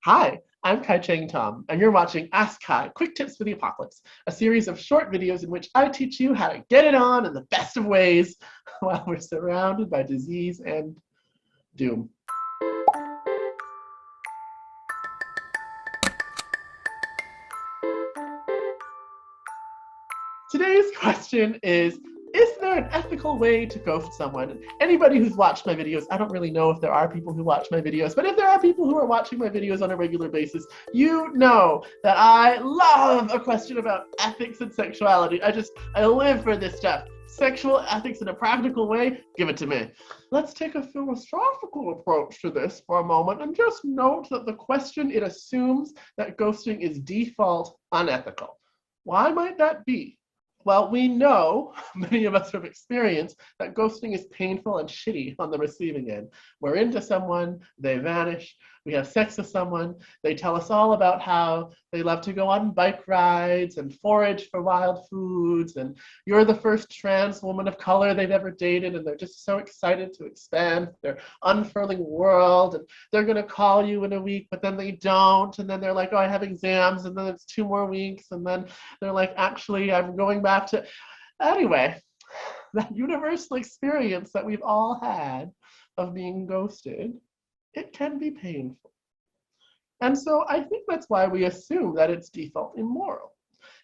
Hi, I'm Cheng Thom, and you're watching Ask Kai, Quick Tips for the Apocalypse, a series of short videos in which I teach you how to get it on in the best of ways while we're surrounded by disease and doom. Today's question is there an ethical way to ghost someone? And anybody who's watched my videos, I don't really know if there are people who watch my videos, but if there are people who are watching my videos on a regular basis, you know that I love a question about ethics and sexuality. I live for this stuff. Sexual ethics in a practical way, give it to me. Let's take a philosophical approach to this for a moment and just note that the question, it assumes that ghosting is default unethical. Why might that be? Well, we know, many of us have experienced, that ghosting is painful and shitty on the receiving end. We're into someone, they vanish, we have sex with someone, they tell us all about how they love to go on bike rides and forage for wild foods, and you're the first trans woman of color they've ever dated, and they're just so excited to expand their unfurling world, and they're gonna call you in a week, but then they don't, and then they're like, oh, I have exams, and then it's 2 more weeks, and then they're like, actually, I'm going back to, anyway, that universal experience that we've all had of being ghosted, it can be painful. And so I think that's why we assume that it's default immoral.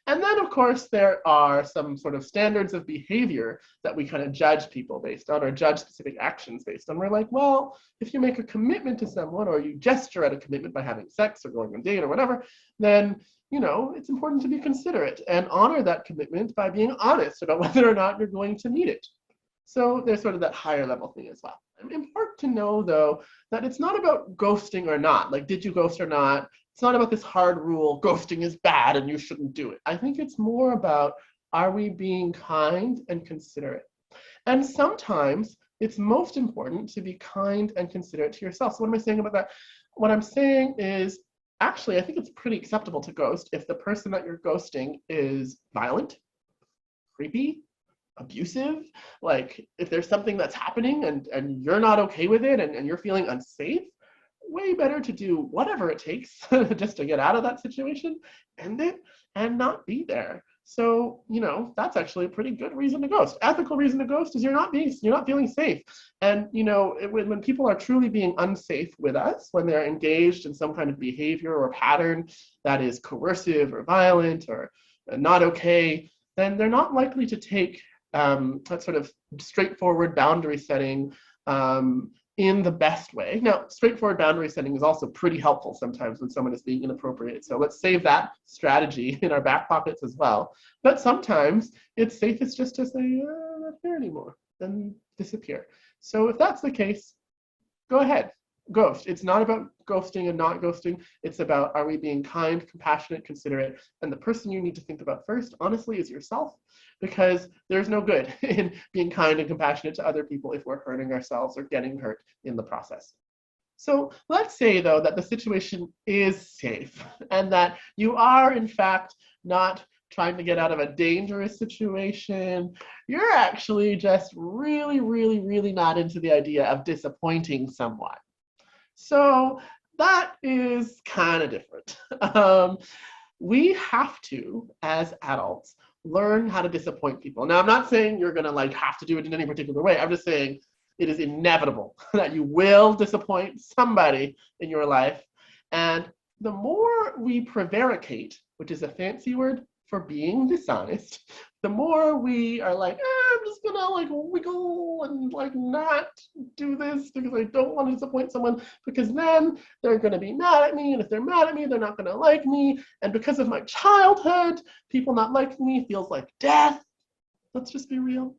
And then, of course, there are some sort of standards of behavior that we kind of judge people based on, or judge specific actions based on. We're like, well, if you make a commitment to someone, or you gesture at a commitment by having sex or going on a date or whatever, then it's important to be considerate and honor that commitment by being honest about whether or not you're going to meet it. So there's sort of that higher level thing as well. Important to know, though, that it's not about ghosting or not. Like, did you ghost or not? It's not about this hard rule, ghosting is bad and you shouldn't do it. I think it's more about, are we being kind and considerate? And sometimes it's most important to be kind and considerate to yourself. So what am I saying about that? What I'm saying is, actually, I think it's pretty acceptable to ghost if the person that you're ghosting is violent, creepy, abusive. Like, if there's something that's happening and you're not okay with it and you're feeling unsafe, way better to do whatever it takes just to get out of that situation, end it, and not be there. So, that's actually a pretty good reason to ghost. Ethical reason to ghost is you're not feeling safe. And, when people are truly being unsafe with us, when they're engaged in some kind of behavior or pattern that is coercive or violent or not okay, then they're not likely to take that sort of straightforward boundary setting in the best way. Now, straightforward boundary setting is also pretty helpful sometimes when someone is being inappropriate. So let's save that strategy in our back pockets as well. But sometimes it's safest just to say, I'm not here anymore, then disappear. So if that's the case, go ahead, ghost. It's not about ghosting and not ghosting. It's about, are we being kind, compassionate, considerate? And the person you need to think about first, honestly, is yourself, because there's no good in being kind and compassionate to other people if we're hurting ourselves or getting hurt in the process. So let's say, though, that the situation is safe and that you are, in fact, not trying to get out of a dangerous situation. You're actually just really, really, really not into the idea of disappointing someone. So that is kind of different. We have to, as adults, learn how to disappoint people. Now, I'm not saying you're gonna have to do it in any particular way. I'm just saying it is inevitable that you will disappoint somebody in your life. And the more we prevaricate, which is a fancy word for being dishonest, the more we are like, I'm just gonna wiggle and not do this because I don't want to disappoint someone, because then they're gonna be mad at me, and if they're mad at me, they're not gonna like me, and because of my childhood, people not liking me feels like death. Let's just be real.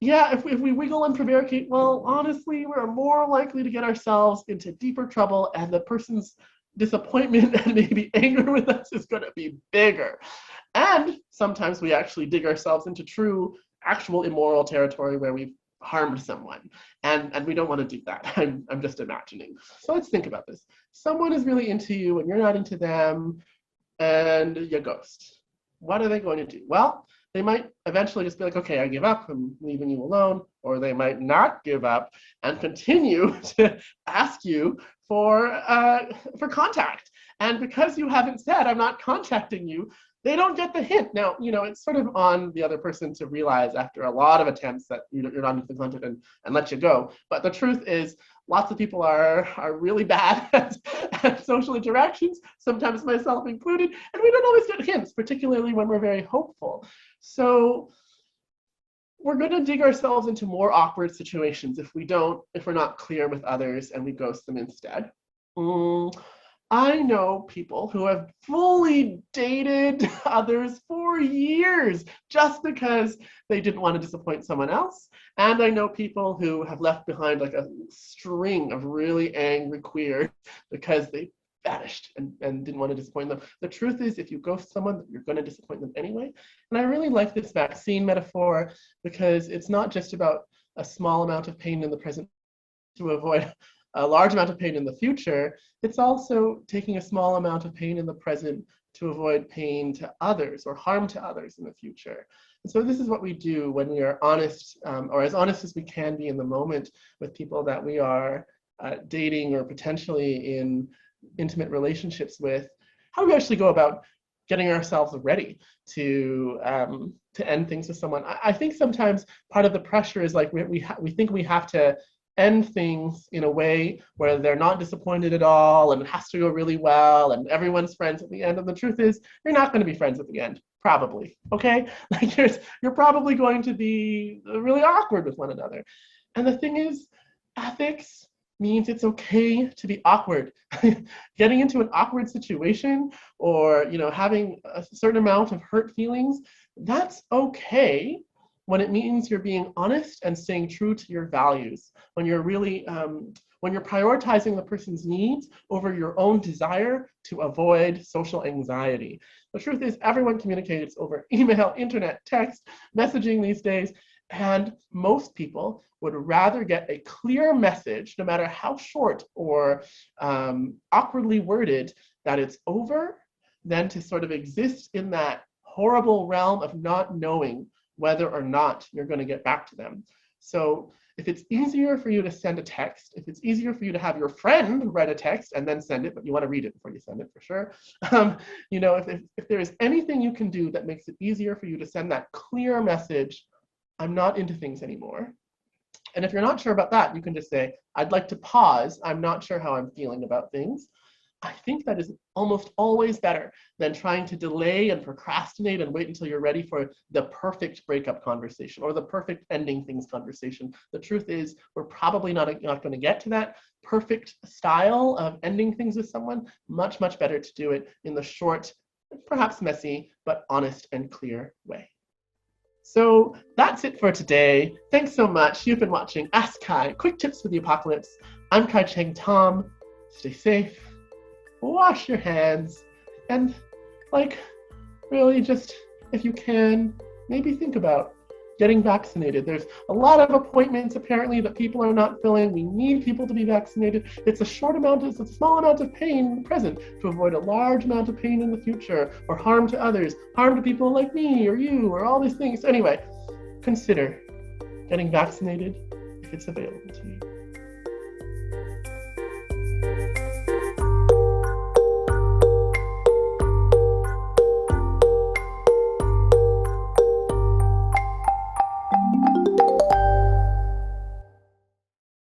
If we wiggle and prevaricate, well, honestly, we're more likely to get ourselves into deeper trouble, and the person's disappointment and maybe anger with us is going to be bigger. And sometimes we actually dig ourselves into true, actual immoral territory where we've harmed someone. And we don't want to do that. I'm just imagining. So let's think about this. Someone is really into you and you're not into them, and you ghost. What are they going to do? Well, they might eventually just be like, okay, I give up, I'm leaving you alone. Or they might not give up and continue to ask you for contact. And because you haven't said, I'm not contacting you, they don't get the hint. Now, it's sort of on the other person to realize after a lot of attempts that you're not into the content and let you go. But the truth is, lots of people are really bad at social interactions, sometimes myself included, and we don't always get hints, particularly when we're very hopeful. So we're going to dig ourselves into more awkward situations if we're not clear with others and we ghost them instead. I know people who have fully dated others for years just because they didn't want to disappoint someone else. And I know people who have left behind like a string of really angry queers because they vanished and didn't want to disappoint them. The truth is, if you ghost someone, you're going to disappoint them anyway. And I really like this vaccine metaphor because it's not just about a small amount of pain in the present to avoid a large amount of pain in the future. It's also taking a small amount of pain in the present to avoid pain to others or harm to others in the future. And so this is what we do when we are honest, or as honest as we can be in the moment with people that we are dating or potentially in intimate relationships with. How do we actually go about getting ourselves ready to end things with someone? I think sometimes part of the pressure is like we think we have to end things in a way where they're not disappointed at all and it has to go really well and everyone's friends at the end. And the truth is, you're not going to be friends at the end, probably, okay? Like you're probably going to be really awkward with one another. And the thing is, ethics means it's okay to be awkward. Getting into an awkward situation or having a certain amount of hurt feelings, that's okay when it means you're being honest and staying true to your values, when you're really, when you're prioritizing the person's needs over your own desire to avoid social anxiety. The truth is, everyone communicates over email, internet, text, messaging these days, and most people would rather get a clear message, no matter how short or awkwardly worded, that it's over, than to sort of exist in that horrible realm of not knowing whether or not you're going to get back to them. So if it's easier for you to send a text, if it's easier for you to have your friend write a text and then send it, but you want to read it before you send it for sure. If there is anything you can do that makes it easier for you to send that clear message, I'm not into things anymore. And if you're not sure about that, you can just say, I'd like to pause. I'm not sure how I'm feeling about things. I think that is almost always better than trying to delay and procrastinate and wait until you're ready for the perfect breakup conversation or the perfect ending things conversation. The truth is, we're probably not going to get to that perfect style of ending things with someone. Much, much better to do it in the short, perhaps messy, but honest and clear way. So that's it for today. Thanks so much. You've been watching Ask Kai, Quick Tips for the Apocalypse. I'm Kai Cheng Thom. Stay safe. Wash your hands, and really just, if you can, maybe think about getting vaccinated. There's a lot of appointments apparently that people are not filling. We need people to be vaccinated. It's a small amount of pain in the present to avoid a large amount of pain in the future or harm to others, harm to people like me or you or all these things. Anyway, consider getting vaccinated if it's available to you.